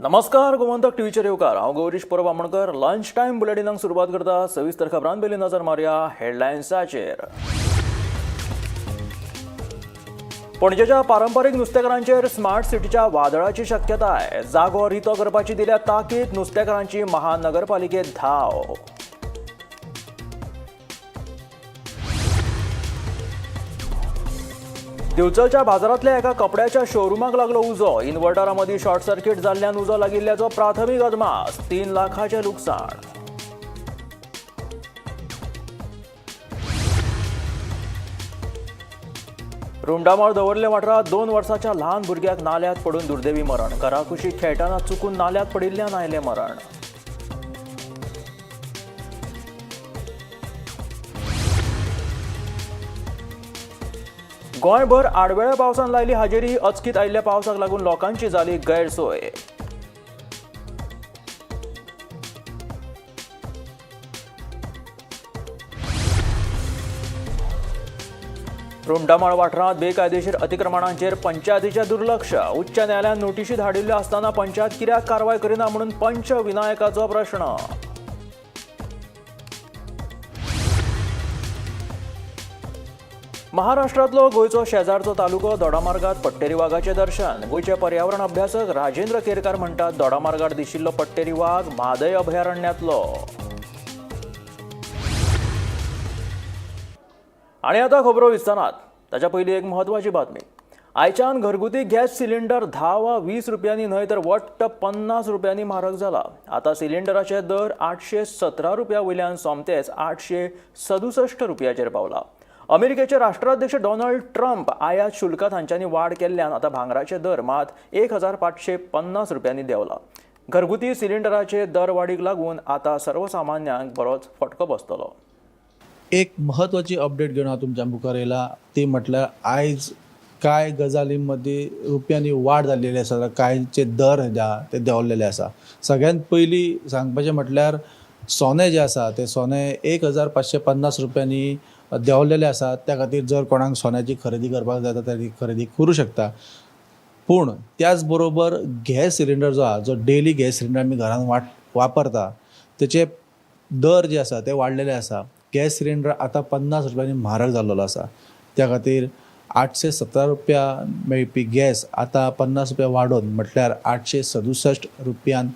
नमस्कार गोमंतक टीव्हीचेर येवकार हांव गौरीश परब आमोणकर लंच टायम बुलेटिनाक सुरवात करता सविस्तर खबरां पयलीं नजर मारया हेडलायन्साचेर। पणजेच्या पारंपारीक नुस्तेकारांचेर स्मार्ट सिटीच्या वादळाची शक्यताय। जागो रितो करपाची दिल्या ताकीद नुस्तेकारांची महानगरपालिकेत धाव। दिवचलच्या बाजारांतल्या एका कपड्याच्या शोरूमाक लागलो उजो। इन्व्हर्टरामदी शॉर्ट सर्किट जाल्ल्यान उजो लागिल्ल्याचो प्राथमीक अदमास। 3 लाखांचे लुकसाण। रुंडामळ दवर्ले वाठारांत 2 वर्साच्या ल्हान भुरग्याक नाल्यांत पडून दुर्दैवी मरण। घरा कुशीक खेळटाना चुकून नाल्यांत पडिल्ल्यान आयलें मरण। गोंयभर आडवेळ्या पावसान लायली हाजेरी। अचकीत आयिल्ल्या पावसाक लागून लोकांची जाली गैरसोय। रुंडामळ वाठारांत बेकायदेशीर अतिक्रमणांचेर पंचायतीचें दुर्लक्ष। उच्च न्यायालयान नोटीशी धाडिल्ल्यो आसतना पंचायत कित्याक कारवाय करिना म्हणून पंच विनायकाचो प्रश्न। महाराष्ट्रांतलो गोंयचो शेजारचो तालुको दोडामार्गात पट्टेरी वाघाचें दर्शन। गोंयचे पर्यावरण अभ्यासक राजेंद्र केरकार म्हणटात दोडामार्गात दिशिल्लो पट्टेरी वाघ म्हादय अभयारण्यांतलो। आनी आतां खबरो विस्तारात। ताच्या पयलीं एक म्हत्वाची बातमी। आयच्यान घरगुती गॅस सिलिंडर 10 वा 20 रुपयांनी न्हय तर वट्ट 50 रुपयांनी म्हारग जाला। आतां सिलिंडराचे दर 817 रुपया वयल्यान सोमतेच 867 रुपयाचेर पावला। अमेरिकेचे राष्ट्राध्यक्ष डोनाल्ड ट्रम्प आयात शुल्कात हांच्यांनी वाड केल्ल्यान आतां भांगराचे दर मात 1550 रुपयांनी देंवला। घरगुती सिलिंडराचे दर वाडीक लागून आतां सर्वसामान्यांक बरोच फटको बसतलो। एक महत्त्वाची अपडेट घेऊन हांव तुमच्या मुखार येयला ती म्हटल्यार आयज कांय गजालींमध्ये रुपयांनी वाड जाल्लेली आसा, कांयचे दर ते देंवल्लेले आसा। सगळ्यात पयलीं सांगपाचें म्हटल्यार सोने जे आसा ते सोने 1550 रुपयांनी देंवलेले आसा। त्या खातीर जर कोणाक सोन्याची खरेदी करपाक जाय तर ती खरेदी करूं शकता। पूण त्याच बरोबर गॅस सिलिंडर जो आसा, जो डेली गॅस सिलिंडर आमी घरान वापरता, तेचे दर जे आसा ते वाडलेले आसा। गॅस सिलिंडर आतां 50 रुपयांनी म्हारग जाल्लो आसा। त्या खातीर 817 रुपया मेळपी गॅस आतां 50 रुपया वाडोवन म्हटल्यार 867 रुपयान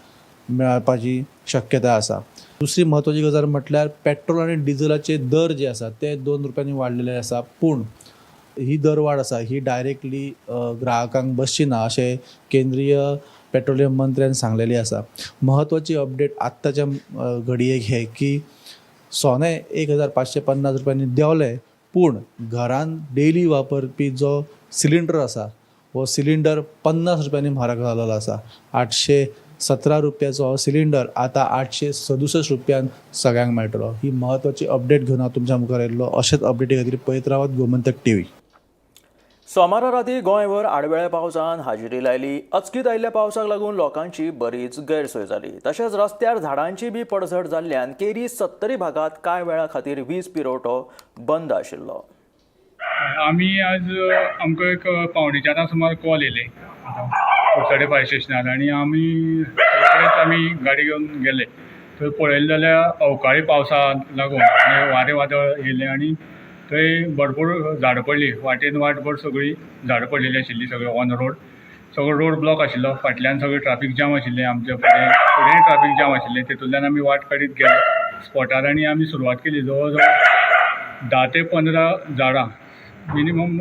मेळपाची शक्यता आसा। दुसरी महत्वाची गजाल म्हटल्यार पेट्रोल आनी डिझलाचे दर जे आसा ते 2 रुपयांनी वाडलेले आसा। पूण ही दरवाड आसा ही डायरेक्टली ग्राहकांक बसची ना अशें केंद्रीय पेट्रोलियम मंत्र्यान सांगलेली आसा। महत्वाची अपडेट आत्ताच्या घडयेक हे की सोने 1550 रुपयांनी देंवले, पूण घरान डेली वापरपी जो सिलिंडर आसा हो सिलिंडर 50 रुपयांनी म्हारग जाल्लो आसा। 817 रुपयाचो हो सिलिंडर आतां 867 रुपयान सगळ्यांक मेळटलो। ही महत्वाची अपडेट घेवन हांव तुमच्या मुखार येयल्लो। अशेंच अपडेटी खातीर पळयत रावात गोमंतक टीव्ही। सोमारा राती गोंयभर आडवेळ्या पावसान हाजेरी लायली। अचकीत आयिल्ल्या पावसाक लागून लोकांची बरीच गैरसोय जाली। तशेंच रस्त्यार झाडांची बी पडझड जाल्ल्यान केरी 70 भागात कांय वेळा खातीर वीज पुरवठो बंद आशिल्लो। आमी आज आमकां एक पावणे 4 सुमार कॉल येयले कुडचडे फायर स्टेशनार आनी आमी गाडी घेवन गेले। थंय पळयलें जाल्यार अवकाळी पावसाक लागून आनी वारें वादळ येयलें आनी थंय भरपूर झाडां पडलीं। वाटेन वाटभर सगळीं झाडां पडलेलीं आशिल्लीं। सगळें ऑन रोड सगळो रोड ब्लॉक आशिल्लो। फाटल्यान सगळें ट्राफीक जाम आशिल्लें। आमच्या फुडें ट्राफीक जाम आशिल्लें। तेतूंतल्यान आमी वाट काडीत गेले स्पॉटार आनी आमी सुरवात केली। जवळ जवळ 10 ते 15 झाडां मिनिमम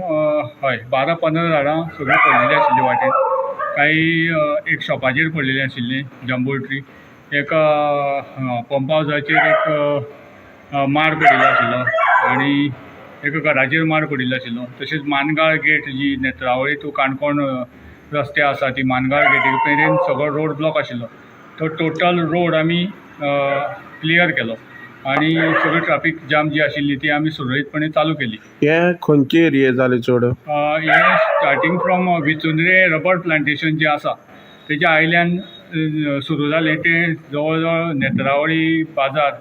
12-15 झाडां सगळीं पडलेलीं आशिल्लीं वाटेन। काही एक शॉपाचेर पडलेलीं आशिल्लीं जम्बो ट्री। एक पंप हावसाचेर एक माड पडिल्लो आशिल्लो आनी एक घराचेर माड पडिल्लो आशिल्लो। तशेंच मानगाळ गेट जी नेत्रावळी टू काणकोण रस्ते आसा ती मानगाळ गेटी मेरेन सगळो रोड ब्लॉक आशिल्लो। तो टोटल रोड आमी क्लियर केलो आनी सगळी ट्राफीक जाम जी आशिल्ली ती आमी सुरळीतपणे चालू केली। हे खंयचे एरिये जाले चड? हे स्टार्टींग फ्रॉम विचुंद्रे रबर प्लांटेशन जे आसा तेच्या आयल्यान सुरू जालें ते जवळ जवळ नेत्रावळी बाजार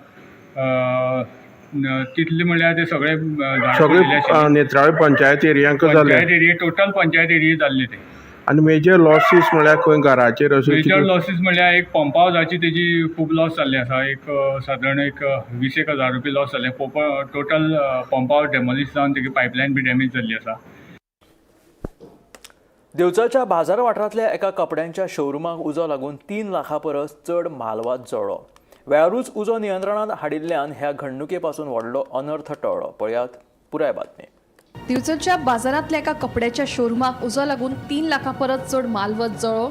तितले म्हणल्यार ते सगळे नेत्रावळी पंचायत एरियांक जाले। Panchayat area total panchayat area जाल्ले ते आनी मेजर लॉसीस म्हळ्यार खंय घराचेर अशें मेजर कितें लॉसीस म्हणल्यार एक पंप हावजाची तेजी खूब लॉस जाल्ली आसा. एक सादारण एक 20,000 रुपया लॉस जाल्ले. टोटल पंप हावज डेमोलिश जावन तेजी पायपलायन बी डॅमेज जाल्ली आसा. दिवचलच्या बाजार वाठारांतल्या एका कपड्यांच्या शोरूमाक उजो लागून 3 लाखां परस चड मालवाद जळ्ळो. वेळारूच उजो नियंत्रणांत हाडिल्ल्यान ह्या घडणुके पासून व्हडलो अनर्थ टळ्ळो. पळयात पुराय बातमी. दिवचलच्या बाजारांतल्या एका कपड्याच्या शोरूमाक उजो लागून 3 लाखां परस चड मालवत जळ्ळो.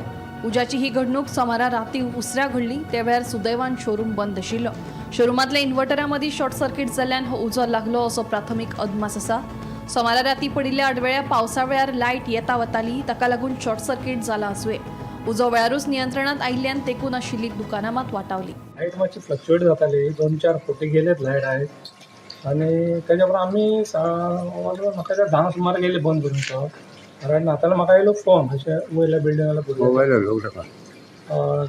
उज्याची ही घडणूक सोमारा राती उसऱ्या घडली. त्या वेळार सुदैवान शोरूम बंद आशिल्लो. शोरूमांतल्या इन्व्हर्टरा मदीं शॉर्ट सर्किट जाल्ल्यान हो उजो लागलो असो प्राथमीक अदमास आसा. सोमारा राती पडिल्ल्या अडवेळ्या पावसा वेळार लायट येता वताली, ताका लागून शॉर्ट सर्किट जाला आसुये. उजो वेळारूच नियंत्रणांत आयिल्ल्यान तेंकून आशिल्ली दुकानां मात वाटावली. लायट मातशी फ्लक्च्युएट जाताली. 2-4 फावटी गेलेत लायट आयज आनी तेच्या उपरांत आमी म्हाका 10 सुमार गेले बंद करून तो. कारण नाताला म्हाका येयलो फोन अशें वयल्या बिल्डिंगाला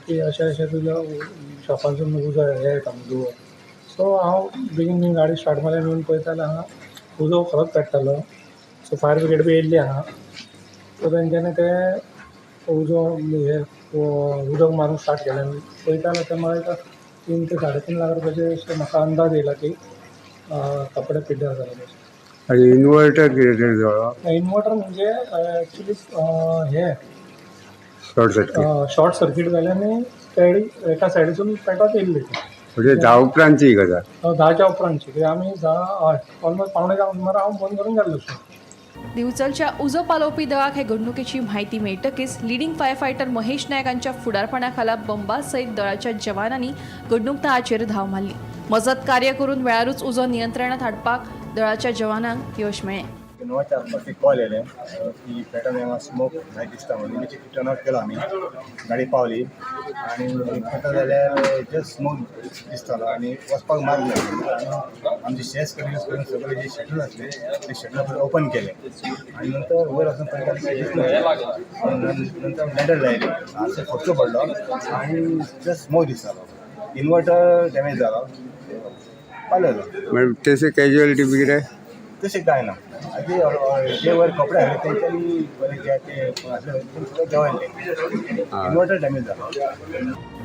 की अशें तुज्या शॉपानसून उजो हे येता धुंवर. सो हांव बेगीन गाडी स्टार्ट मारल्यार येवन पळयता जाल्यार हांगा उजो खरोच पेट्टालो. सो फायर ब्रिगेड बी येयल्ली हांगा. सो तेंच्यांनी ते उजो हे उदक मारूंक स्टार्ट केलें. पळयता जाल्यार ते म्हाका 3 ते 3.5 लाख रुपयाचे अशें म्हाका अंदाज येयला की कपडे पिड्ड्यार जाले. आनी इन्वर्टर कितें जळ्ळो इन्वर्टर म्हणजे एक्चुली हे शॉर्ट सर्कीट शॉर्ट सर्किट जाल्याने एका सायडीसून पेटत येयल्ली. म्हणजे 10 उपरांतची गजाल. 10च्या उपरांतची कित्याक आमी 10 ऑलमोस्ट 9:15 सुमार हांव बंद करून गेल्लो. दिवचलच्या उजो पालोवपी दळाक हे घडणुकेची म्हायती मेळटकीच लिडींग फायर फायटर महेश नायकांच्या फुडारपणाखाला बंबा सयत दळाच्या जवानांनी घडणूक थळाचेर धांव मारली. मजत कार्य करून वेळारूच उजो नियंत्रणांत हाडपाक दळाच्या जवानांक यश मेळ्ळें. इनोवाच्या आसपास एक कॉल येयलें की पेटर्न हांगा स्मोक भायर दिसता म्हणून इमिजिएटली टर्न आउट केलो आमी. गाडी पावली आनी पळयता जाल्यार जस्ट स्मोक दिसतालो आनी वचपाक मारले. आमचे शेस यूज करून सगळे जे शटर आसले ते शटर ओपन केले आनी नंतर वयर वचून पळयता नंतर लॅडर लायली. हातून फटको पडलो आनी जस्ट स्मोक दिसतालो. इन्वर्टर डॅमेज जालो. पावलेलो म्हणजे तेसे कॅज्युअलिटी बी कितें तशें कांय ना. जे वयर कपडे आसले तेंच्यांनी बरें जे सगळें देंवयले. इन्वर्टर डॅमेज जालो.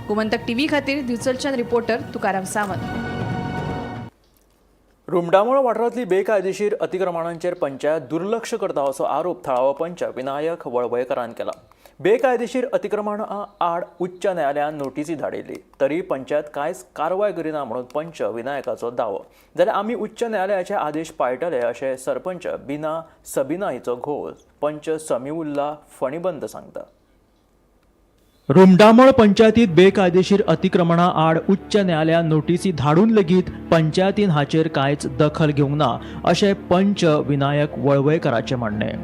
गोमंतक टीव्ही खातीर दिवचलच्यान रिपोर्टर तुकाराम सावंत. रुमडामोळ वाठारांतली बेकायदेशीर अतिक्रमणांचेर पंचायत दुर्लक्ष करता असो आरोप थळावो पंच विनायक वळवयकरान केला. बेकायदेशीर अतिक्रमणा आड उच्च न्यायालयान नोटीसी धाडिल्ली तरी पंचायत कांयच कारवाय करिना म्हणून पंच विनायकाचो दावो. जाल्यार आमी उच्च न्यायालयाचे आदेश पाळटले अशें सरपंच बिना सबिना हिचो घोव पंच समीउल्ला फणीबंद सांगता. रुमडामोळ पंचायतीत बेकायदेशीर अतिक्रमणा आड उच्च न्यायालयान नोटीसी धाडून लेगीत पंचायतीन हाचेर कांयच दखल घेवंक ना अशें पंच विनायक वळवयकराचें म्हणणें.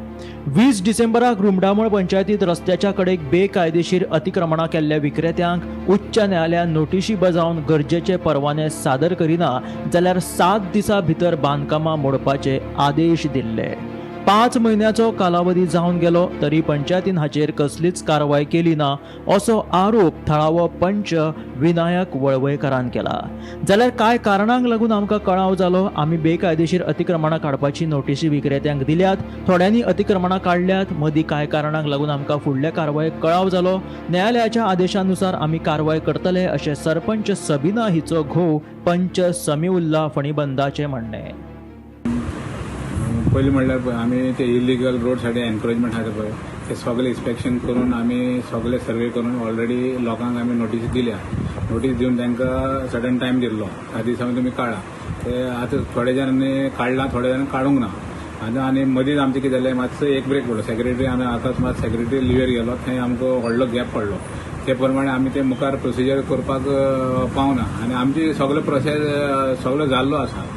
20 डिसेंबराक रुमडामोळ पंचायतीत रस्त्याच्या कडेक बेकायदेशीर अतिक्रमणां केल्ल्या विक्रेत्यांक उच्च न्यायालयान नोटीशी बजावन गरजेचे परवाने सादर करिना जाल्यार 7 दिसां भितर बांदकामां मोडपाचे आदेश दिल्ले. 5 म्हयन्याचो कालावधी जावन गेलो तरी पंचायतीन हाचेर कसलीच कारवाय केली ना असो आरोप थळावो पंच विनायक वळवयकरान केला. जाल्यार कांय कारणांक लागून आमकां कळाव जालो. आमी बेकायदेशीर अतिक्रमणां काडपाची नोटीसी विक्रेत्यांक दिल्यात. थोड्यांनी अतिक्रमणां काडल्यात. मदीं कांय कारणांक लागून आमकां फुडल्या कारवायेक कळाव जालो. न्यायालयाच्या आदेशानुसार आमी कारवाय करतले अशें सरपंच सबिना हिचो घोव पंच समीउल्ला फणीबंदाचें म्हणणें. पयलीं म्हणल्यार आमी ते इलिगल रोड सायडीक एनकरेजमेंट आसा पळय ते सगळे इन्स्पेक्शन करून आमी सगळे सर्वे करून ऑलरेडी लोकांक आमी नोटीस दिल्या. नोटीस दिवन तांकां सडन टायम दिल्लो 10 दिसांनी तुमी काडा. ते आतां थोडे जाणांनी काडला थोडे जाणांनी काडूंक ना. आनी मदींच आमचें कितें जालें मातसो एक ब्रेक पडलो. सेक्रेटरी आमी अकस्मात सेक्रेटरी लिव्हर गेलो थंय आमकां व्हडलो गॅप पडलो. ते प्रमाणे आमी ते मुखार प्रोसिजर करपाक पावना आनी आमची सगळो प्रोसेस सगळो जाल्लो आसा.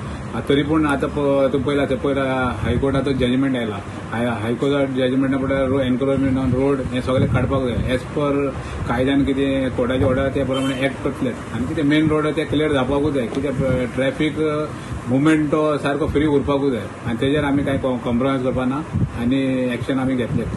तरी पूण आतां तूं पळयला ते पयर हायकोर्टाचो जजमेंट आयला. हायकोर्टाचो जजमेंटा पडल्यार एनक्रोचमेंट ऑन रोड हें सगळें काडपाक जाय. एज पर कायद्यान कितें कोर्टाचे ऑर्डर ते प्रमाणे एक्ट करतले आनी कितें मेन रोड ते क्लियर जावपाकूच जाय. कित्याक ट्रॅफीक मुवमेंट तो सारको फ्री उरपाकूच जाय आनी तेजेर आमी कांय कॉम्प्रोमायज करपाना आनी एक्शन आमी घेतलेच.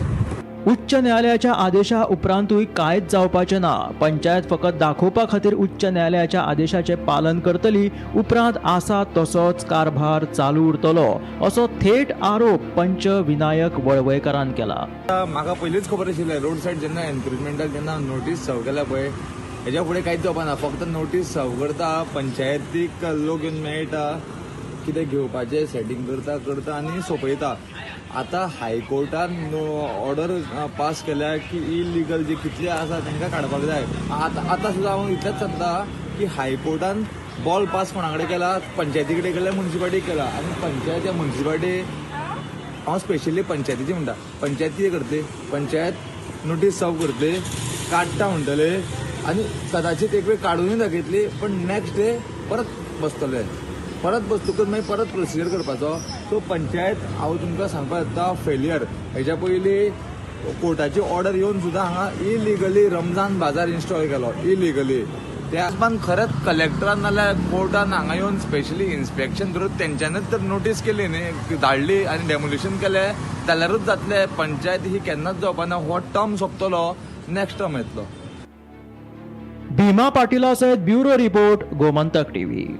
उच्च न्यायालयाच्या आदेशा उपरांतूय कांयच जावपाचें ना. पंचायत फकत दाखोवपा खातीर उच्च न्यायालयाच्या आदेशाचें पालन करतली, उपरांत आसा तसोच कारभार चालू उरतलो असो थेट आरोप पंच विनायक वळवयकारान केला. म्हाका पयलींच खबर आशिल्लें रोड सायड जेन्ना एनक्रोचमेंटाक जेन्ना नोटीस सर्व केल्या पळय हेज्या फुडें कांयच जावपाना. फक्त नोटीस सर्व करता, पंचायतीक लोक येवन मेळटा, कितें घेवपाचें सेटींग करता आनी सोंपयता. आतां हायकोर्टान ऑर्डर पास केल्या की इलिगल जे कितले आसा तांकां काडपाक जाय. आतां सुद्दां हांव इतलेंच सांगता की हायकोर्टान बॉल पास कोणा कडेन केला, पंचायती कडेन केला, म्युन्सिपाल्टीक केला. आनी पंचायत म्युन्सिपाल्टी हांव स्पेशली पंचायतीची म्हणटा, पंचायती करतले, पंचायत नोटीस सर्व करतले, काडटा म्हणटले आनी कदाचित एक वेळ काडूनय दाखयतली, पण नेक्स्ट डे परत बसतले. परत बसतकच मागीर परत प्रोसिजर करपाचो. सो पंचायत हांव तुमकां सांगपाक येता फेलियर. हेज्या पयलीं कोर्टाची ऑर्डर येवन सुद्दां हांगा इलिगली रमजान बाजार इन्स्टॉल केलो, इलिगली. त्या हिसपान खरेंच कलेक्टरान नाल्यार कोर्टान हांगा येवन स्पेशली इन्स्पेक्शन करून तेंच्यांनीच तर नोटीस केली न्ही, धाडली आनी डेमोलिशन केलें जाल्यारूच जातलें. पंचायत ही केन्नाच जावपाना. हो टर्म सोंपतलो, नेक्स्ट टर्म येतलो. भीमा पाटीला सयत ब्युरो रिपोर्ट, गोमंतक टीव्ही.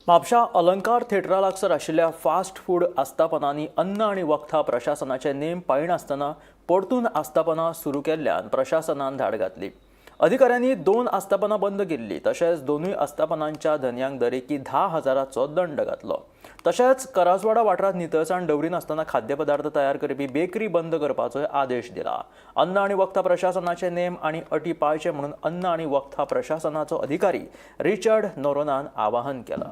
म्हापशा अलंकार थिएटरा लागसार आशिल्ल्या फास्ट फूड आस्थापनांनी अन्न आनी वखदां प्रशासनाचे नेम पाळिनासतना परतून आस्थापनां सुरू केल्ल्यान प्रशासनान धाड घातली. अधिकाऱ्यांनी 2 आस्थापनां बंद केल्ली. तशेंच दोनूय आस्थापनांच्या धन्यांक दरेकी 10,000 दंड घातलो. तशेंच करासवाडा वाठारांत नितळसाण दवरिनासतना खाद्यपदार्थ तयार करपी बेकरी बंद करपाचोय आदेश दिला. अन्न आनी वखदां प्रशासनाचे नेम आनी अटी पाळचे म्हणून अन्न आनी वखदां प्रशासनाचो अधिकारी रिचर्ड नोरोनान आवाहन केलां.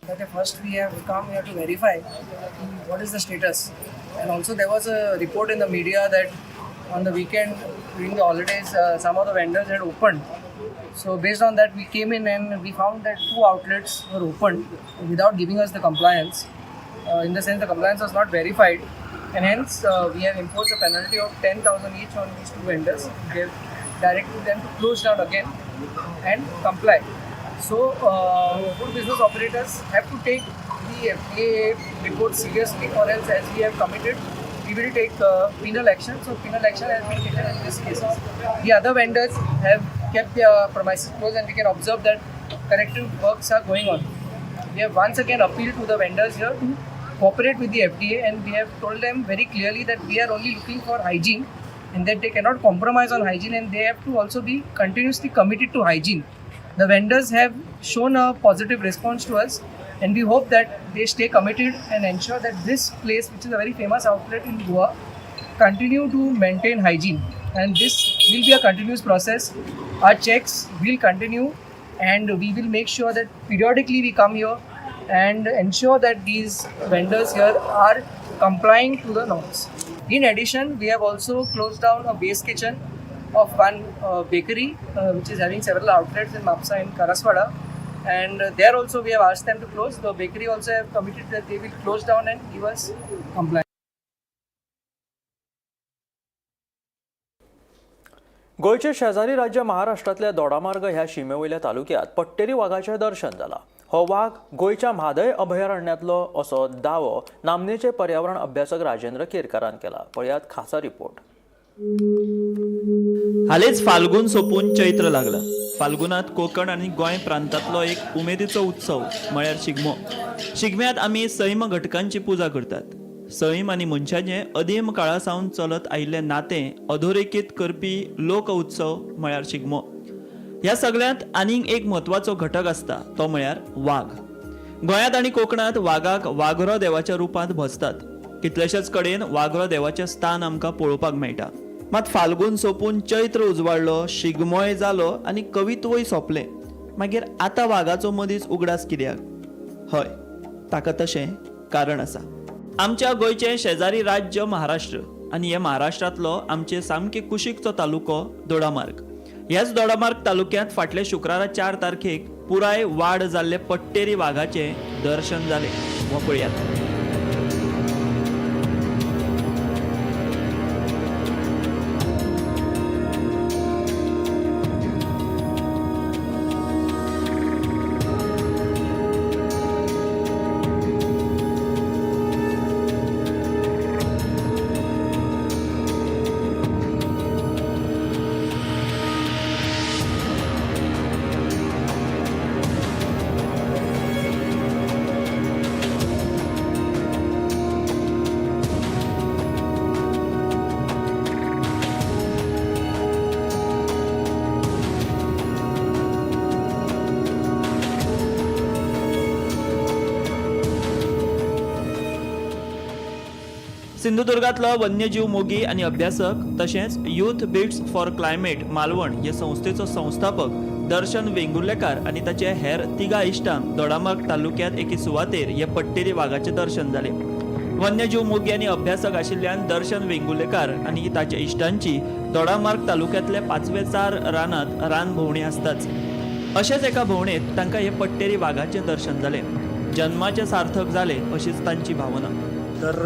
That first we have come here to verify what is the status, and also there was a report in the media that on the weekend during the holidays some of the vendors had opened. So based on that we came in and we found that 2 outlets were opened without giving us the compliance. In the sense the compliance was not verified, and hence we have imposed a penalty of 10,000 each on these 2 vendors. We have directed them to close down again and comply. So, food business operators have to take the FDA report seriously, or else, as we have committed, we will take penal action. So, penal action has been taken in this case. The other vendors have kept their premises closed, and we can observe that corrective works are going on. We have once again appealed to the vendors here to cooperate with the FDA, and we have told them very clearly that we are only looking for hygiene, and that they cannot compromise on hygiene, and they have to also be continuously committed to hygiene. The vendors have shown a positive response to us, and we hope that they stay committed and ensure that this place, which is a very famous outlet in Goa, continue to maintain hygiene. And this will be a continuous process. Our checks will continue, and we will make sure that periodically we come here and ensure that these vendors here are complying to the norms. In addition, we have also closed down a base kitchen of one bakery which is having several outlets in Mapsa and Karaswada, and there also we have asked them to close. The bakery also have committed that they will close down and give us compliance. गोंयचे शेजारी राज्य महाराष्ट्रांतल्या दोडामार्ग ह्या शिमेवयल्या तालुक्यांत पट्टेरी वाघाचें दर्शन जालां. हो वाघ गोंयच्या म्हादय अभयारण्यातलो असो दावो नामनेचे पर्यावरण अभ्यासक राजेंद्र केरकारान केला. पळयात खासा रिपोर्ट. हालींच फाल्गून सोंपून चैत्र लागला. फाल्गुनात कोकण आनी गोंय प्रांतांतलो एक उमेदीचो उत्सव म्हळ्यार शिगमो. शिगम्यात आमी सैम घटकांची पुजा करतात. सैम आनी मनशाचें अदीम काळा सावन चलत आयिल्लें नातें अधोरेखीत करपी लोक उत्सव म्हळ्यार शिगमो. ह्या सगळ्यांत आनीक एक म्हत्वाचो घटक आसता, तो म्हळ्यार वाघ. गोंयांत आनी कोकणांत वाघाक वाघरो देवाच्या रुपांत भजतात. कितलेशेच कडेन वाघरो देवाचें स्थान आमकां पळोवपाक मेळटा. मात फाल्गून सोंपून चैत्र उजवाडलो, शिगमोय जालो आनी कवित्वय सोंपलें. मागीर आतां वाघाचो मदींच उगडास कित्याक? हय, ताका तशें कारण आसा. आमच्या गोंयचें शेजारी राज्य महाराष्ट्र आनी हे महाराष्ट्रांतलो आमचे सामके कुशीकचो तालुको दोडामार्ग. ह्याच दोडामार्ग तालुक्यांत फाटल्या शुक्रारा 4 तारखेक पुराय वाड जाल्ले पट्टेरी वाघाचें दर्शन जालें. हो पळयात. सिंधुदुर्गातलो वन्यजीव मोगी आनी अभ्यासक तशेंच youth bits for climate Malvan हे संस्थेचो संस्थापक दर्शन वेंगुर्लेकार आनी ताचे हेर तिगा इश्टांक दोडामार्ग तालुक्यांत एके सुवातेर हे पट्टेरी वाघाचें दर्शन जालें. वन्यजीव मोगी आनी अभ्यासक आशिल्ल्यान दर्शन वेंगुर्लेकार आनी ताच्या इश्टांची दोडामार्ग तालुक्यांतल्या 5-4 रानांत रानभोंवडी आसताच. अशेंच एका भोंवडेंत तांकां हे पट्टेरी वाघाचें दर्शन जालें. जन्माचें सार्थक जालें अशीच तांची भावना. तर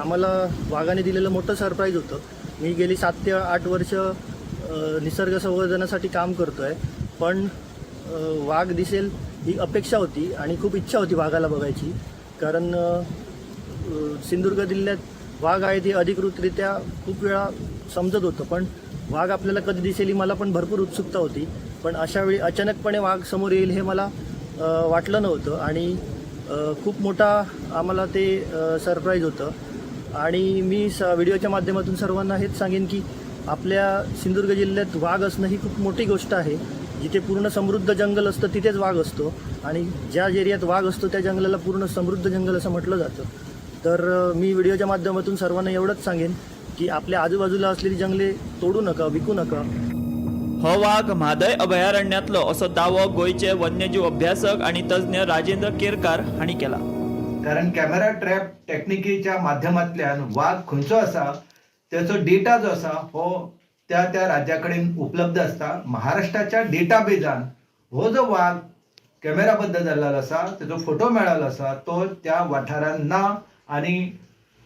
आम्हाला वाघाने दिलेलं मोठं सरप्राईज होतं. मी गेली 7 ते 8 वर्ष निसर्ग संवर्धनासाठी काम करतो आहे, पण वाघ दिसेल ही अपेक्षा होती आणि खूप इच्छा होती वाघाला बघायची. कारण सिंधुदुर्ग जिल्ह्यात वाघ आहेत हे अधिकृतरित्या खूप वेळा समजत होतं, पण वाघ आपल्याला कधी दिसेल ही मला पण भरपूर उत्सुकता होती. पण अशावेळी अचानकपणे वाघ समोर येईल हे मला वाटलं नव्हतं आणि खूप मोठा आम्हाला ते सरप्राईज होतं. आणि मी व्हिडिओच्या माध्यमातून सर्वांना हेच सांगेन की आपल्या सिंधुदुर्ग जिल्ह्यात वाघ असणं ही खूप मोठी गोष्ट आहे. जिथे पूर्ण समृद्ध जंगल असतं तिथेच वाघ असतो आणि ज्या एरियात वाघ असतो त्या जंगलाला पूर्ण समृद्ध जंगल असं म्हटलं जातं. तर मी व्हिडिओच्या माध्यमातून सर्वांना एवढंच सांगेन की आपल्या आजूबाजूला असलेली जंगले तोडू नका, विकू नका. हो वाघ म्हादय अभयारण्यातलो असो दावो गोंयचे वन्यजीव अभ्यासक आणि तज्ञ राजेंद्र केरकार हांणी केला. कारण कॅमेरा ट्रॅप टेक्निकीच्या माध्यमांतल्यान वाघ खंयचो आसा त्याचो डेटा जो आसा हो त्या राज्या कडेन उपलब्ध आसता. महाराष्ट्राच्या डेटाबेजान हो जो वाघ कॅमेराबद्द जाल्लो आसा तेचो फोटो मेळ्ळलो आसा तो त्या वाठारांत ना आणि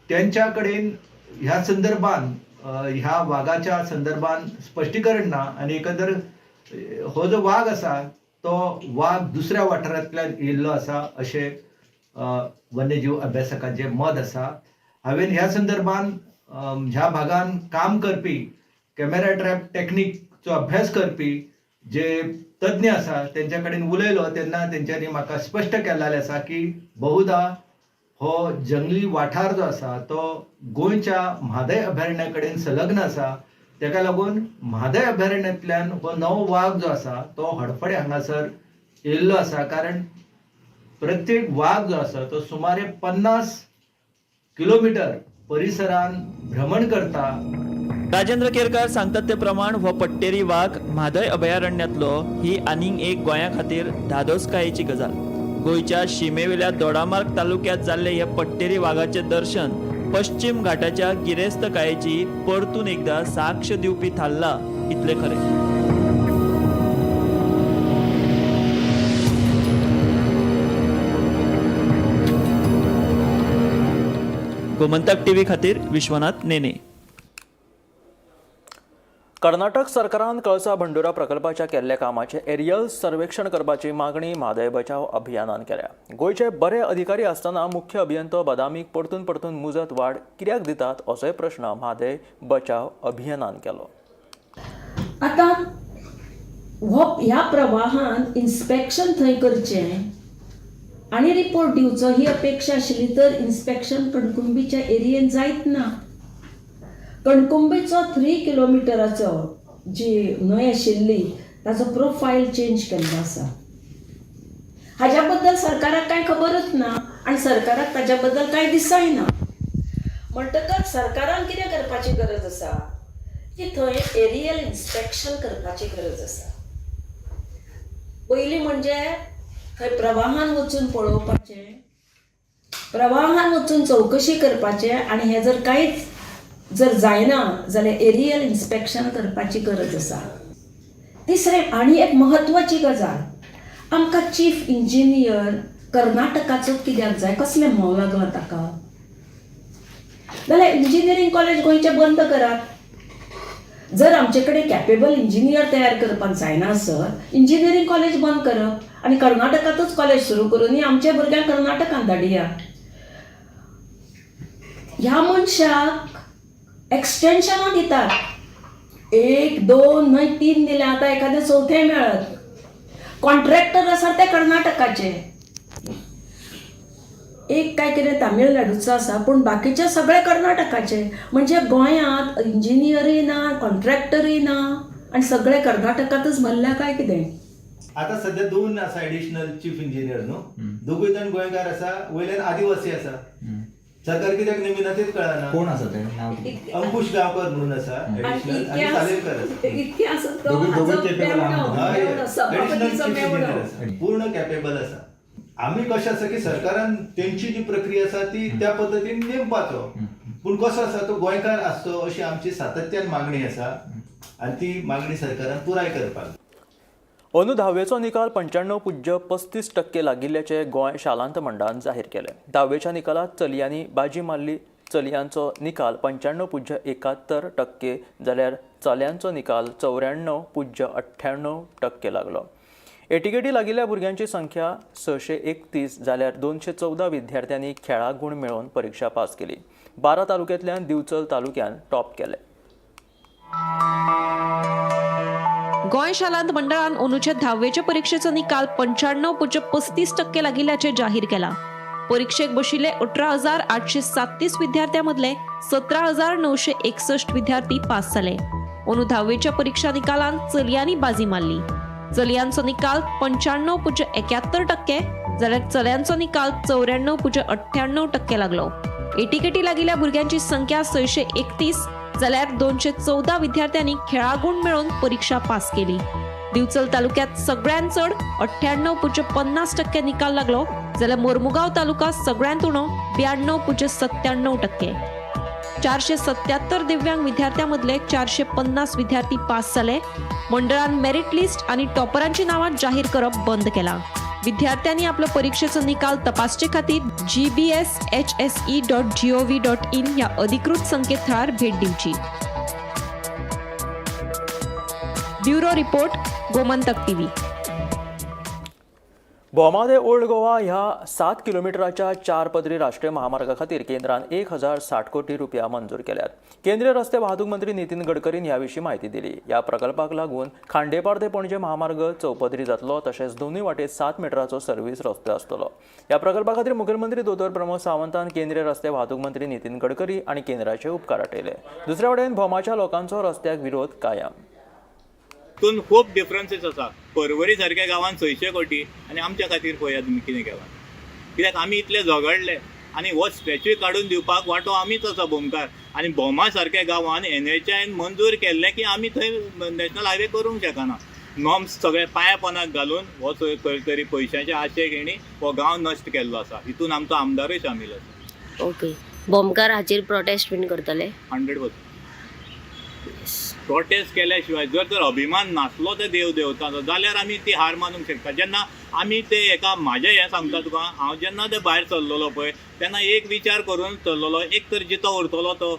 त्यांच्या कडेन ह्या संदर्भान ह्या वाघाच्या संदर्भान स्पश्टीकरण ना आणि एकंदर हो जो वाघ आसा तो वाघ दुसऱ्या वाठारांतल्यान येयल्लो आसा अशें वन्यजीव अभ्यासकांचें मत आसा. हांवें ह्या संदर्भान ह्या भागान काम करपी कॅमेरा ट्रॅप टेक्निकचो अभ्यास करपी जे तज्ञ आसा तेंच्या कडेन उलयलो तेन्ना तेंच्यांनी म्हाका स्पश्ट केल्लें आसा की बहुधा हो जंगली वाठार जो आसा तो गोंयच्या म्हादय अभयारण्या कडेन संलग्न आसा. तेका लागून म्हादय अभयारण्यांतल्यान हो नवो वाघ जो आसा तो हडफडे हांगासर येयल्लो आसा. कारण प्रत्येक वाघ जो आसा तो सुमारे 50 किलोमीटर परिसरान भ्रमण करता. राजेंद्र केरकार सांगतात ते प्रमाण हो पट्टेरी वाघ म्हादय अभयारण्यातलो ही आनीक एक गोंया खातीर धादोसकायेची गजाल. गोंयच्या शिमेवेल्या दोडामार्ग तालुक्यांत जाल्ले हे पट्टेरी वाघाचें दर्शन पश्चिम घाटाच्या गिरेस्तकायेची परतून एकदा साक्ष दिवपी थारला इतले खरें. गोमंतक टीव्ही खातीर विश्वनाथ नेने. कर्नाटक सरकारान कळसा बंडोरा प्रकल्पाच्या केल्ल्या कामाचे एरियल सर्वेक्षण करपाची मागणी म्हादय बचाव अभियानान केल्या. गोंयचे बरे अधिकारी आसतना मुख्य अभियंतो बदामीक परतून परतून मुजत वाड कित्याक दितात असोय प्रश्न म्हादय बचाव अभियानान केलो. आतां ह्या प्रवाहान इन्स्पेक्शन थंय करचें आनी रिपोर्ट दिवचो ही अपेक्षा आशिल्ली तर इन्स्पेक्शन कणकुंबीच्या एरियेन जायत ना. कणकुंबीचो 3 किलोमिटराचो जी न्हंय आशिल्ली ताचो प्रोफायल चेंज केल्लो आसा. हाज्या बद्दल सरकाराक कांय खबरच ना आनी सरकाराक ताज्या बद्दल कांय दिसय ना. म्हणटकच सरकारान कितें करपाची गरज आसा की थंय एरियल इन्स्पेक्शन करपाची गरज आसा. पयलीं म्हणजे थंय प्रवाहान वचून पळोवपाचें, प्रवाहान वचून चवकशी करपाचें आनी हें जर कांयच जर जायना जाल्यार एरियल इन्स्पेक्शन करपाची गरज आसा. तिसरें आनी एक म्हत्वाची गजाल, आमकां चीफ इंजिनियर कर्नाटकाचो कित्याक जाय, कसलें मोल लागलां ताका? जाल्यार इंजिनियरींग कॉलेज गोंयचें बंद करात. जर आमचे कडेन कॅपेबल इंजिनियर तयार करपाक जायना आसत इंजिनियरींग कॉलेज बंद करप आनी कर्नाटकांतूच कॉलेज सुरू करून आमच्या भुरग्यांक कर्नाटकांत धाडिया. ह्या मनशाक एक्सटेन्शनां दितात, 1, 2 न्हय 3 दिले, आतां एखादें 4थें मेळत. कॉन्ट्रॅक्टर आसा ते कर्नाटकाचे, एक काय कितें तामिळनाडूचो आसा, पूण बाकीचे सगळे कर्नाटकाचे. म्हणजे गोंयांत इंजिनियरी ना, कॉन्ट्रॅक्टरी ना आनी सगळे कर्नाटकांतच भरल्या काय कितें? आता सध्या 2 आसा एडिशनल चीफ इंजिनियर न्हू, दोगूय जाण गोंयकार आसा, वयल्यान आदिवासी आसा. सरकार कित्याक नेमिना तेच कळना. कोण आसा ते नाव अंकुश गांवकर म्हणून आसा ऍडिशनल आणि सालेरकर आसा. इतके असत तो दोघी- दोघी हाजो capable मेवणो, आहात. मेवणो, सभापतीचो मेवणो. पूर्ण कॅपेबल आसा. आमी कशें आसा की सरकारान तेंची जी प्रक्रिया आसा ती त्या पद्दतीन नेमपाचो. पूण कसो आसा तो गोंयकार आसचो अशी आमची सातत्यान मागणी आसा आनी ती मागणी सरकारान पुराय करपाक. अंदू 10वेचो निकाल 95.35% लागिल्ल्याचे गोंय शालांत मंडळान जाहीर केले. 10वेच्या निकालात चलयांनी बाजी मारली. चलयांचो निकाल 95.71% जाल्यार चल्यांचो निकाल 94.98% लागलो. एटीकेटी लागिल्ल्या भुरग्यांची संख्या 631 जाल्यार 214 विद्यार्थ्यांनी खेळाक गूण मेळोवन परीक्षा पास केली. 12 तालुक्यांतल्यान दिवचल तालुक्यान टॉप केले. गोंय शालांत मंडळान अंदूचे 10वेचे परीक्षेचो निकाल 95.35% लागिल्ल्याचे जाहीर केला. परीक्षेक बशिल्ले 18,837 विद्यार्थ्यां मदले 17,961 विद्यार्थी पास जाले. अंदू 10वेच्या परीक्षा निकालान चलयांनी बाजी मारली. चलयांचो निकाल 95.71% जाल्यार चल्यांचो निकाल 94.98% लागलो. एटीकेटी लागिल्ल्या भुरग्यांची संख्या 631 जाल्यार 214 विद्यार्थ्यांनी खेळाक गूण मेळोवन परीक्षा पास केली. दिवचल तालुक्यात सगळ्यांत चड 98.50% निकाल लागलो जाल्यार मोर्मुगांव तालुका सगळ्यांत उणो 92.97%. 477 दिव्यांग विद्यार्थ्यां मदले 450 विद्यार्थी पास जाले. मंडळान मेरिट लिस्ट आणि टॉपरांची नावां जाहीर करप बंद केला. विद्यार्थ्यांनी आपलो परीक्षेचो निकाल तपासचे खातीर gbshse.gov.in ह्या अधिकृत संकेतथळार भेट दिवची. Bureau report, Gomantak TV. बोमादे ओल्ड गोवा ह्या 7 किलोमिटराच्या 4 पदरी राष्ट्रीय महामार्गा खातीर केंद्रान 1060 कोटी रुपया मंजूर केल्यात. केंद्रीय रस्ते वाहतूक मंत्री नितीन गडकरीन ह्या विशीं माहिती दिली. ह्या प्रकल्पाक लागून खांडेपार ते पणजे महामार्ग चौपदरी जातलो तशेंच दोनूय वाटेत 7 मिटराचो सर्व्हिस रस्तो आसतलो. ह्या प्रकल्पा खातीर मुखेलमंत्री दोतोर प्रमोद सावंतान केंद्रीय रस्ते वाहतूक मंत्री नितीन गडकरी आनी केंद्राचे उपकार आटयले. दुसरे वटेन भोमाच्या लोकांचो रस्त्याक विरोध कायम. तून खूब डिफरन्सीस आसा. पर्वरी सारक्या गांवांत 600 कोटी आनी आमच्या खातीर पळयात तुमी कितें केलां. कित्याक आमी इतले झगडले आनी हो स्टॅच्यू काडून दिवपाक वांटो आमीच आसा भोमकार. आनी भोमा सारक्या गांवांत NHAन मंजूर केल्लें की आमी थंय नॅशनल हायवे करूंक शकना. नॉर्म्स सगळे पांया पोंदाक घालून हो खंय तरी पयशांच्या आशेक हेणी हो गांव नश्ट केल्लो आसा. हितून आमचो आमदारूय शामील आसा. ओके, भोमकार हाचेर प्रोटेस्ट बीन करतले? 100% प्रोटेस्ट केल्या शिवाय जर तर अभिमान नासलो ते देव देवतांचो जाल्यार आमी ती हार मानूंक शकता. जेन्ना आमी ते एका म्हाजें हें सांगता तुका, हांव जेन्ना ते भायर चल्लोलो पळय तेन्ना एक विचार करून चल्लोलो, एक तर जितो उरतलो तो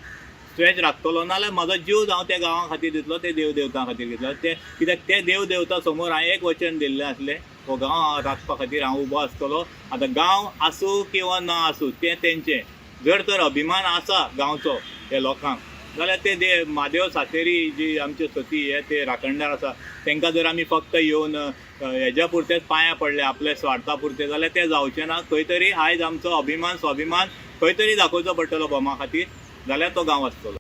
स्ट्रेच राखतलो नाल्यार म्हाजो जीव हांव त्या गांवा खातीर दितलो, ते देव देवतां खातीर दितलो. ते कित्याक ते देव देवता समोर हांवें एक वचन दिल्लें आसलें, हो गांव राखपा खातीर हांव उबो आसतलो. आतां गांव आसूं किंवा ना आसूं तें तेंचें. जर तर अभिमान आसा गांवचो हे लोकांक जाल्यार ते म्हादेव सातेरी जी आमचे सती हे ते राखणदार आसा तांकां जर आमी फक्त येवन हेज्या पुरतेच पांया पडले आपले स्वार्था पुरते जाल्यार ते जावचें ना. खंय तरी आयज आमचो अभिमान स्वाभिमान खंय तरी दाखोवचो पडटलो भोमा खातीर, जाल्यार तो गांव आसतलो.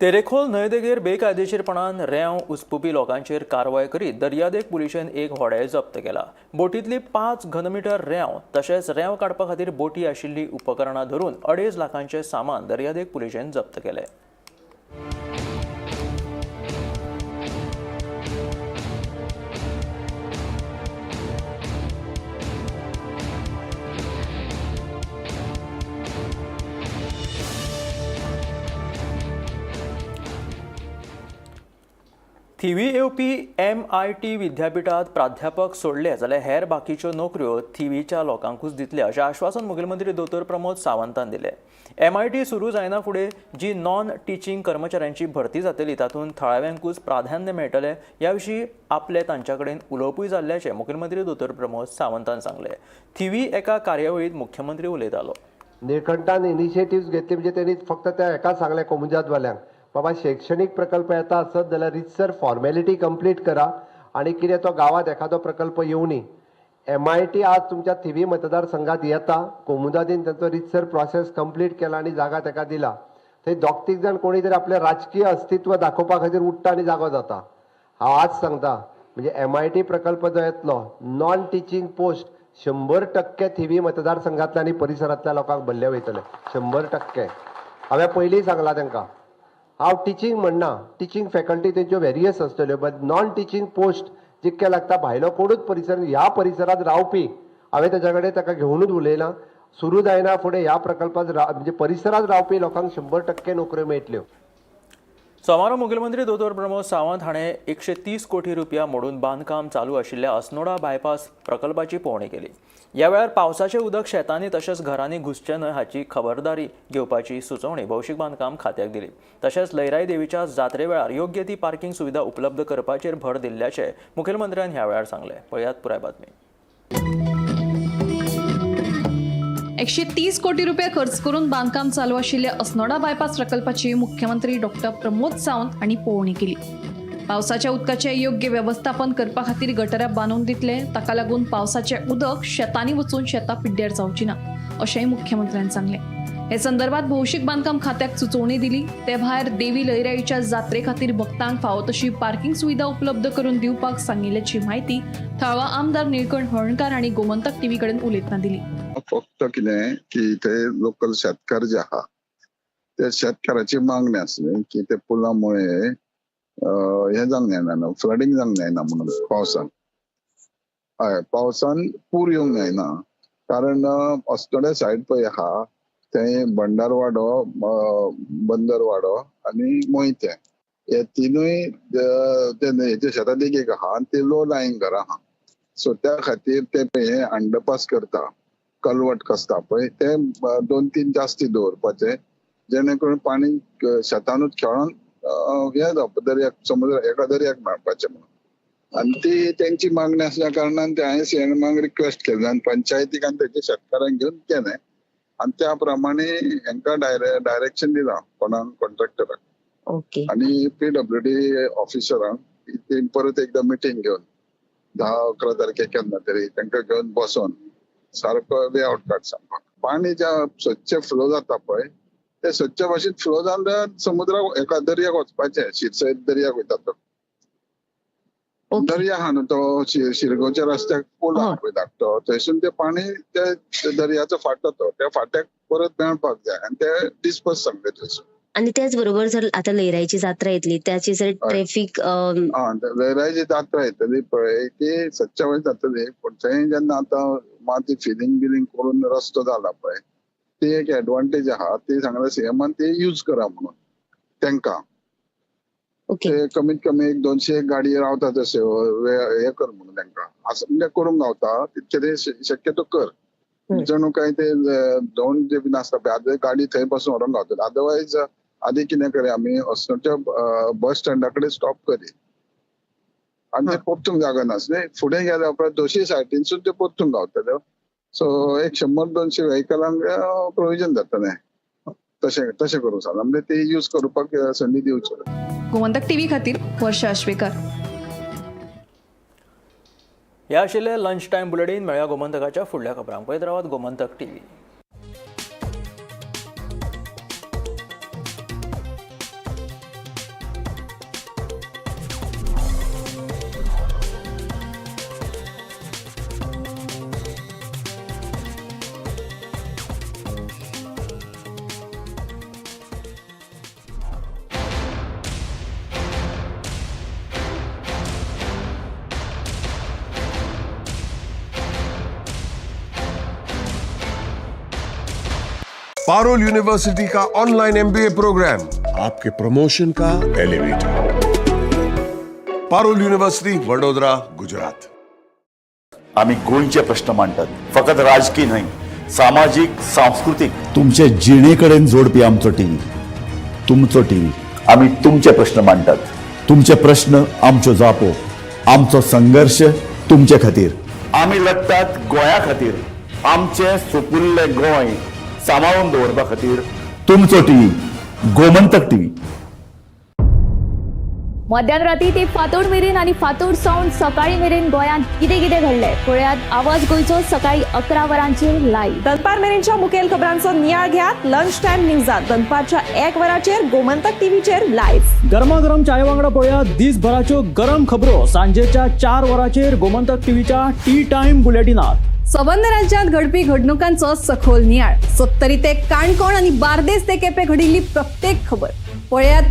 तेरेखोल न्हंयदेगेर बेकायदेशीरपणान रेंव उसपुपी लोकांचेर कारवाय करीत दर्यादेग पुलिशेन एक व्हडें जप्त केला. बोटींतली 5 घनमीटर रेंव तशेंच रेंव काडपा खातीर बोटी आशिल्ली उपकरणां धरून 2.5 लाखांचें सामान दर्यादेग पुलिशेन जप्त केलें. थिवी येवपी MIT विद्यापीठात प्राध्यापक सोडले जाल्यार हेर बाकीच्यो नोकऱ्यो थिवीच्या लोकांकूच दितले अशें आश्वासन मुखेलमंत्री दोतोर प्रमोद सावंतान दिलें. MIT सुरू जायना फुडें जी नॉन टिचींग कर्मचाऱ्यांची भरती जातली तातूंत थळाव्यांकूच प्राधान्य मेळटलें ह्या विशीं आपले तांच्या कडेन उलोवपूय जाल्ल्याचें मुखेलमंत्री दोतोर प्रमोद सावंतान सांगलें. थिवी एका कार्यावळींत मुख्यमंत्री उलयतालो. निळकंठान इनिशिएटिव्स घेतली म्हणजे त्यांनी फक्त त्या एका सांगलें कोमुजातवाल्यांक, बाबा शैक्षणिक प्रकल्प येता आसत जाल्यार रितसर फॉर्मेलिटी कंप्लीट करा आणि कितें तो गावात एखादो प्रकल्प येवं न्ही. MIT आज तुमच्या थिवी मतदारसंघात येता, कोमुदादीन त्यांचो रितसर प्रोसेस कंप्लीट केला आणि जागा ताका दिला. थंय दोग-तीग जाण कोणी तरी आपले राजकीय अस्तित्व दाखोवपा खातीर उठ्ठा आनी जागो जाता. हांव आज सांगता म्हणजे MIT प्रकल्प जो येतलो नॉन टिचींग पोस्ट 100% थिवी मतदारसंघातल्या आणि परिसरातल्या लोकांक भरले वयतले 100%. हांवें पयलीं सांगलां तांकां हांव टिचींग म्हणना, टिचींग फॅकल्टी तेंच्यो वेरियस आसतल्यो, बट नॉन टिचींग पोस्ट जितके लागता भायलो कोणूच परिसर ह्या परिसरात रावपी हांवें ताच्या कडेन ताका घेवनूच उलयलां. सुरू जायना फुडें ह्या प्रकल्पात म्हणजे परिसरात रावपी लोकांक 100% नोकऱ्यो मेळटल्यो. सोमारा मुखेलमंत्री दोतोर प्रमोद सावंत हाणें 130 कोटी रुपया मोडून बांदकाम चालू आशिल्ल्या अस्नोडा बायपास प्रकल्पाची पळोवणी केली. ह्या वेळार पावसाचें उदक शेतांनी तशेंच घरांनी घुसचें न्हय हाची खबरदारी घेवपाची सुचोवणी भौशीक बांदकाम खात्याक दिली. तशेंच लयराई देवीच्या जात्रे वेळार योग्य ती पार्किंग सुविधा उपलब्ध करपाचेर भर दिल्ल्याचें मुखेलमंत्र्यान ह्या वेळार सांगलें. पळयात पुराय बातमी. 130 कोटी रुपये खर्च करून बांदकाम चालू आशिल्ल्या अस्नोडा बायपास प्रकल्पाची मुख्यमंत्री डॉक्टर प्रमोद सावंत हांणी पळोवणी केली. पावसाच्या उदकाचें योग्य व्यवस्थापन करपा खातीर गटारां बांदून दितले, ताका लागून पावसाचें उदक शेतांनी वचून शेतां पिड्ड्यार जावची ना अशेंय मुख्यमंत्र्यान सांगलें. हे संदर्भात भौशीक बांदकाम खात्याक सुचोवणी दिली. ते भायर देवी लयराईच्या जात्रे खातीर भक्तांक फावो तशी पार्किंग सुविधा उपलब्ध करून दिवपाक सांगिल्ल्याची माहिती थळावा आमदार निळकंठ हळणकार हांणी गोमंतक टीव्ही कडेन उलयतना दिली. फक्त कितें की ते लोकल शेतकार जे आहा त्या शेतकाराची मागणी आसली की ते पुलामुळे हे जावंक जायना, फ्लडिंग जावंक जायना म्हणून पावसान पूर येवंक जायना. कारण अस्नोडे सायड पळय आहा ते भंडारवाडो, बंदरवाडो आनी मोहिते हे तिनूय हेचे शेतांत एक आहा आनी ते लो लायंग घरां आहा. सो त्या खातीर ते हे अंडरपास करता, कलवट कसता पळय ते 2-3 जास्ती दवरपाचे जेणे करून पाणी शेतानूच खेळोन हे दर्याक समुद्र एका दर्याक मेळपाचे म्हणून. आनी ती तेंची मागणी आसल्या कारणान ते हांवें सीएमाक रिक्वेस्ट केली आनी पंचायतीक आनी तेच्या शेतकारांक घेवन केलें आनी त्या प्रमाणे हांकां डायरेक्शन दिलां कोणाक कॉन्ट्रॅक्टराक. आनी PWD ऑफिसरांक परत एकदा मिटींग घेवन 10-11 तारखेक केन्ना तरी तांकां घेवन बसोन सारको लेआउट काडचा. पाणी ज्या स्वच्छ फ्लो जाता पळय ते स्वच्छ भाशेन फ्लो जाल्यार समुद्राक एका दर्याक वचपाचें. शिरसयत दर्याक वयता तो दर्या आहा न्हू तो शिरगांवच्या रस्त्याक पूल आहा पळय धाकटो, थंयसून ते पाणी ते दर्याचो फाटो तो त्या फाट्याक परत मेळपाक जाय आनी ते डिस्पर्स सांगले थंयसून. आणि त्याच बरोबर जर आता लयराईची जात्रा येतली त्याची जर ट्रॅफिक लयराईची जात्रा येतली पळय ती स्वच्छ जातली, पण थंय जेन्ना आता माती फिलिंग करून रस्तो जाला पळय ती एक एडवांटेज आहा. ती सांगला सीएमान ते यूज करा म्हणून तांकां. ते कमीत कमी 100-200 गाडी रावता तशे हे कर म्हणून तांकां असं म्हणजे करूंक गावता तितके ते शक्यतो कर. जणू काय ते दोन जे बीन आसता पळय गाडी थंय बसून व्हरोंक गावतली. अदरवायज आधी कितें करी आमी अस्नोडच्या बस स्टँडा कडेन स्टॉप करी आनी ते परतूंक जागा नासले. फुडें गेल्या उपरांत दोशी सायडीनसून ते परतूंक गावतल्यो. सो एक 100-200 व्हेकलांक प्रोविजन जातलें. तशें करूंक जाय म्हणजे ते यूज करपाक संदी दिवच्यो. गोमंतक टीव्ही खातीर वर्षा आश्वेकर. ह्या आशिल्ले लंच टायम बुलेटिन. मेळया गोमंतकाच्या फुडल्या खबरांक. पळयत रावात गोमंतक टीव्ही. पारुल यूनिवर्सिटी का ऑनलाइन MBA प्रोग्राम आपके प्रमोशन का एलिवेटर. पारुल यूनिवर्सिटी वडोदरा, गुजरात. आम्ही गोंयचे प्रश्न मांडटात, फकत राजकीय न्हय, सामाजिक, सांस्कृतिक. तुमचे जिणेकडेन जोडपी आमचो टीव्ही, तुमचो टीव्ही. आम्ही तुमचे प्रश्न मांडटात. तुमचे प्रश्न आमच्यो जापो, आमचो संघर्ष तुमचे खातीर. आम्ही लढटात गोंया खातीर. आमचे सोपुल्ले गोंय सांबाळून दवरपा खातीर. तुमचो टीव्ही, गोमंतक टीव्ही. मध्यानराती ते फातोड मेरेन आणि फातोड सावन सकाळी मेरेन गोंयांत कितें कितें घडलें पळयात आवाज गोंयचो सकाळी 11 वरांचेर लायव्ह. दनपार मेरेनच्या मुखेल खबरांचो नियाळ घेयात लंच टायम न्यूजात दनपारच्या 1 वराचेर गोमंतक टीव्हीचेर लायव्ह. गरमागरम चाय वांगडा पळयात दीसभराच्यो गरम खबरो सांजेच्या 4 वराचेर गोमंतक टीव्हीच्या टी टायम बुलेटिनात. सबंद राज्यात घडपी घडणुकांचो सखोल नियाळ. 70 ते काणकोण आणि बार्देस ते केपें घडिल्ली प्रत्येक खबर पळयात.